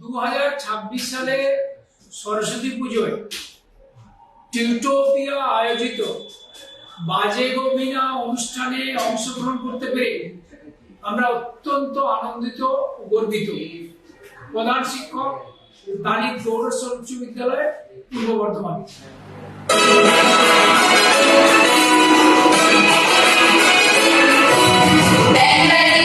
2026 সালে সরস্বতী পুজোয় টিউটোপিয়া আয়োজিত বাজে গোবিনা অনুষ্ঠানে অংশগ্রহণ করতে পেরে আমরা অত্যন্ত আনন্দিত ও গর্বিত। প্রধান শিক্ষক, দালিত গৌড়েশ্বর উচ্চ বিদ্যালয়, পূর্ব বর্ধমান। Bang, bang.